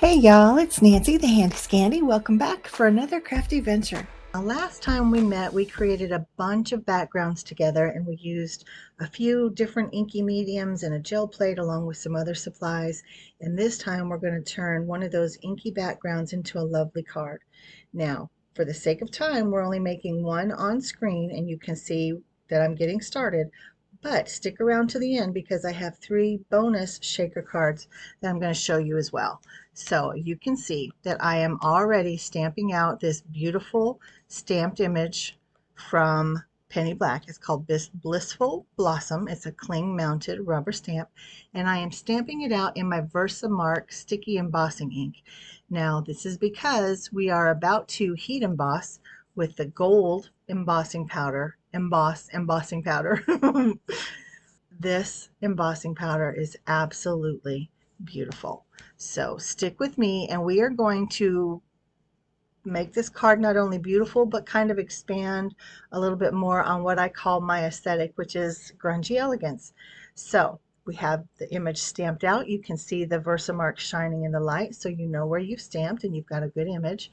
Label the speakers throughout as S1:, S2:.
S1: Hey y'all, it's Nancy the Handy Scandy. Welcome back for another crafty venture. Last time we met, we created a bunch of backgrounds together and we used a few different inky mediums and a gel plate along with some other supplies. And this time we're going to turn one of those inky backgrounds into a lovely card. Now, for the sake of time, we're only making one on screen and you can see that I'm getting started. But stick around to the end because I have 3 bonus shaker cards that I'm going to show you as well. So you can see that I am already stamping out this beautiful stamped image from Penny Black. It's called Blissful Blossom. It's a cling mounted rubber stamp, and I am stamping it out in my VersaMark sticky embossing ink. Now this is because we are about to heat emboss with the gold embossing powder, embossing powder. This embossing powder is absolutely beautiful. So stick with me and we are going to make this card not only beautiful but kind of expand a little bit more on what I call my aesthetic, which is grungy elegance. So we have the image stamped out. You can see the VersaMark shining in the light so you know where you've stamped and you've got a good image.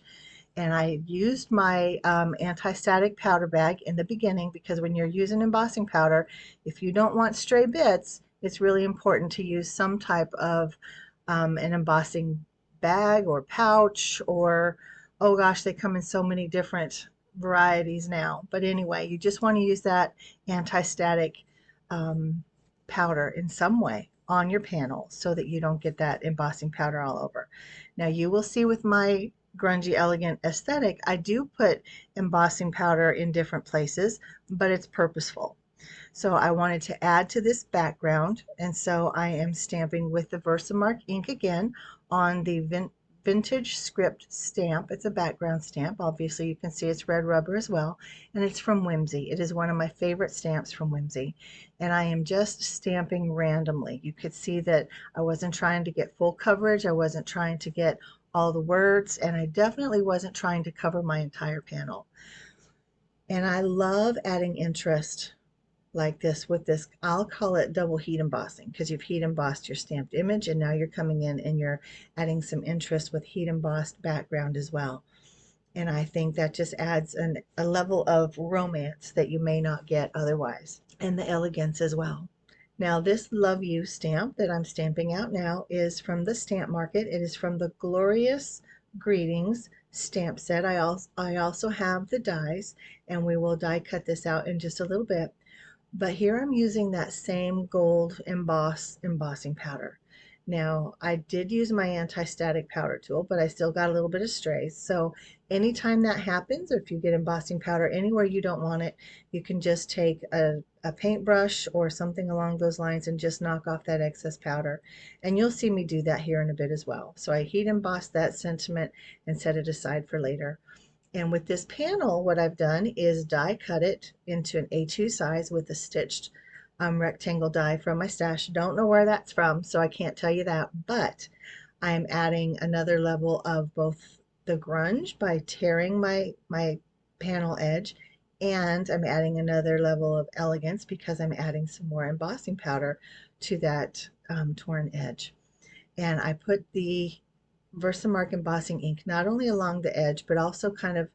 S1: And I used my anti-static powder bag in the beginning because when you're using embossing powder, if you don't want stray bits, it's really important to use some type of an embossing bag or pouch or, oh gosh, they come in so many different varieties now. But anyway, you just want to use that anti-static powder in some way on your panel so that you don't get that embossing powder all over. Now you will see with my grungy elegant aesthetic, I do put embossing powder in different places, but it's purposeful. So I wanted to add to this background, and so I am stamping with the VersaMark ink again on the vintage script stamp. It's a background stamp. Obviously you can see it's red rubber as well, and it's from Whimsy. It is one of my favorite stamps from Whimsy, and I am just stamping randomly. You could see that I wasn't trying to get full coverage. I wasn't trying to get all the words, and I definitely wasn't trying to cover my entire panel. And I love adding interest like this with this. I'll call it double heat embossing because you've heat embossed your stamped image and now you're coming in and you're adding some interest with heat embossed background as well. And I think that just adds a level of romance that you may not get otherwise, and the elegance as well. Now this Love You stamp that I'm stamping out now is from the Stamp Market. It is from the Glorious Greetings stamp set. I also have the dies, and we will die cut this out in just a little bit. But here I'm using that same gold embossing powder. Now I did use my anti-static powder tool, but I still got a little bit of strays. So anytime that happens, or if you get embossing powder anywhere you don't want it, you can just take a paintbrush or something along those lines and just knock off that excess powder. And you'll see me do that here in a bit as well. So I heat embossed that sentiment and set it aside for later. And with this panel, what I've done is die cut it into an A2 size with a stitched rectangle die from my stash. Don't know where that's from, so I can't tell you that, but I'm adding another level of both the grunge by tearing my panel edge, and I'm adding another level of elegance because I'm adding some more embossing powder to that torn edge. And I put the VersaMark embossing ink not only along the edge but also kind of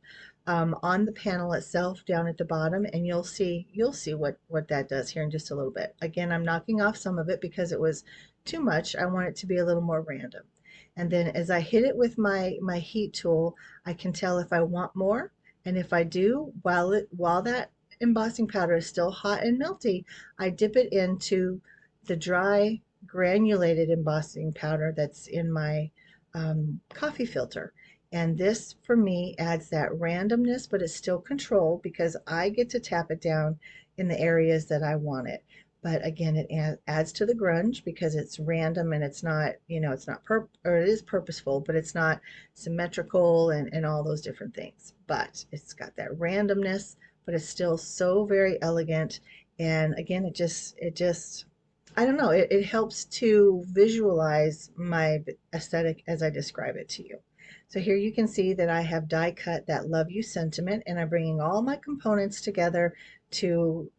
S1: on the panel itself down at the bottom, and you'll see what that does here in just a little bit. Again, I'm knocking off some of it because it was too much. I want it to be a little more random. And then as I hit it with my heat tool, I can tell if I want more, and if I do, while that embossing powder is still hot and melty, I dip it into the dry granulated embossing powder that's in my coffee filter. And this for me adds that randomness, but it's still controlled because I get to tap it down in the areas that I want it. But again, it adds to the grunge because it's random and it's not, it's not or it is purposeful, but it's not symmetrical and all those different things. But it's got that randomness, but it's still so very elegant. And again, it just I don't know, it helps to visualize my aesthetic as I describe it to you. So here you can see that I have die cut that Love You sentiment, and I'm bringing all my components together to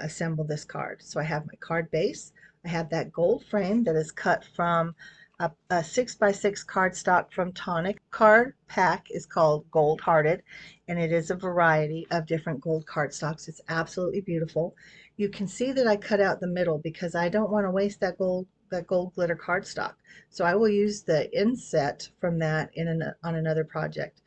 S1: assemble this card. So I have my card base, I have that gold frame that is cut from a 6x6 cardstock from Tonic. Card pack is called Gold Hearted, and it is a variety of different gold cardstocks. It's absolutely beautiful. You can see that I cut out the middle because I don't want to waste that gold glitter cardstock. So I will use the inset from that on another project.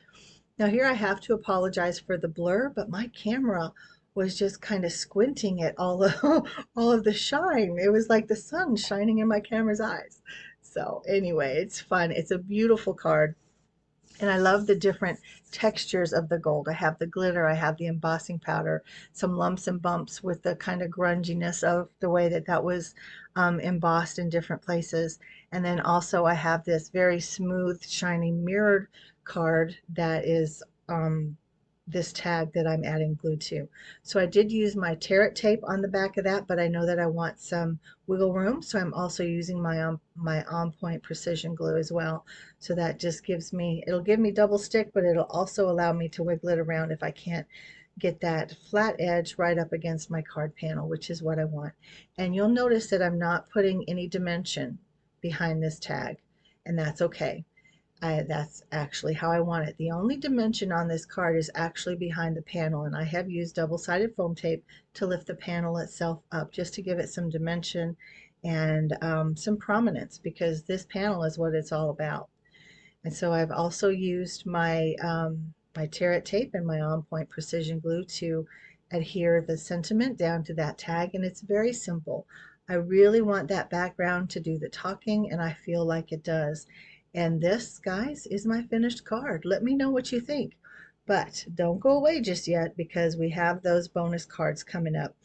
S1: Now here I have to apologize for the blur, but my camera was just kind of squinting at all of the shine. It was like the sun shining in my camera's eyes. So anyway, it's fun. It's a beautiful card. And I love the different textures of the gold. I have the glitter, I have the embossing powder, some lumps and bumps with the kind of grunginess of the way that was embossed in different places. And then also I have this very smooth, shiny mirrored card that is this tag that I'm adding glue to. So I did use my tear it tape on the back of that, but I know that I want some wiggle room, so I'm also using my on point precision glue as well. So that just it'll give me double stick, but it'll also allow me to wiggle it around if I can't get that flat edge right up against my card panel, which is what I want. And you'll notice that I'm not putting any dimension behind this tag, and that's okay. That's actually how I want it. The only dimension on this card is actually behind the panel, and I have used double-sided foam tape to lift the panel itself up just to give it some dimension and some prominence, because this panel is what it's all about. And so I've also used my my tear it tape and my on point precision glue to adhere the sentiment down to that tag, and it's very simple. I really want that background to do the talking, and I feel like it does. And this, guys, is my finished card. Let me know what you think. But don't go away just yet, because we have those bonus cards coming up.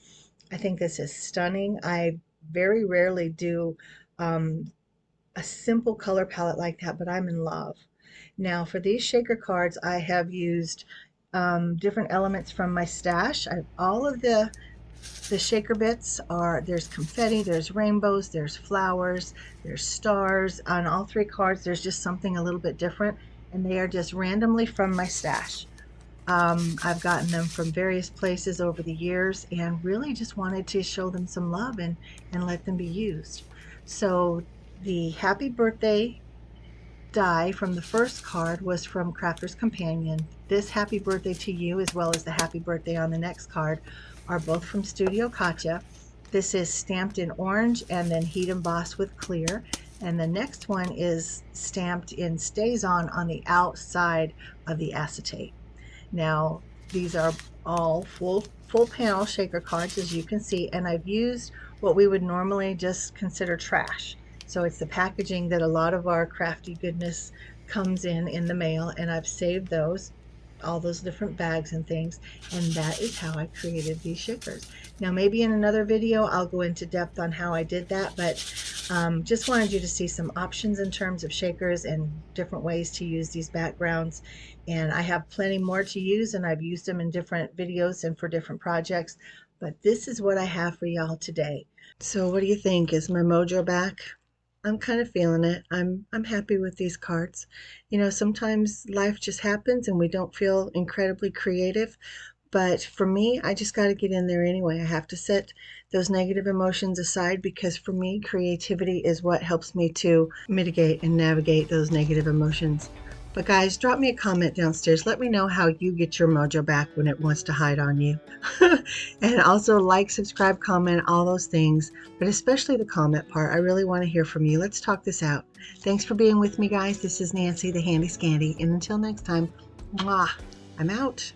S1: I think this is stunning. I very rarely do a simple color palette like that, but I'm in love. Now for these shaker cards, I have used different elements from my stash. All of the shaker bits there's confetti, there's rainbows, there's flowers, there's stars. On all three cards, there's just something a little bit different, and they are just randomly from my stash. I've gotten them from various places over the years and really just wanted to show them some love and let them be used. So the happy birthday die from the first card was from Crafter's Companion. This happy birthday to you, as well as the happy birthday on the next card, are both from Studio Katya. This is stamped in orange and then heat embossed with clear. And the next one is stamped in Staz On the outside of the acetate. Now, these are all full panel shaker cards, as you can see, and I've used what we would normally just consider trash. So it's the packaging that a lot of our crafty goodness comes in the mail, and I've saved those, all those different bags and things, and that is how I created these shakers. Now maybe in another video I'll go into depth on how I did that, but just wanted you to see some options in terms of shakers and different ways to use these backgrounds. And I have plenty more to use, and I've used them in different videos and for different projects, but this is what I have for y'all today. So what do you think? Is my mojo back? I'm kind of feeling it. I'm happy with these cards. You know, sometimes life just happens and we don't feel incredibly creative, but for me, I just got to get in there anyway. I have to set those negative emotions aside, because for me, creativity is what helps me to mitigate and navigate those negative emotions. But guys, drop me a comment downstairs. Let me know how you get your mojo back when it wants to hide on you. And also like, subscribe, comment, all those things, but especially the comment part. I really want to hear from you. Let's talk this out. Thanks for being with me, guys. This is Nancy, the Handy Scandy. And until next time, mwah, I'm out.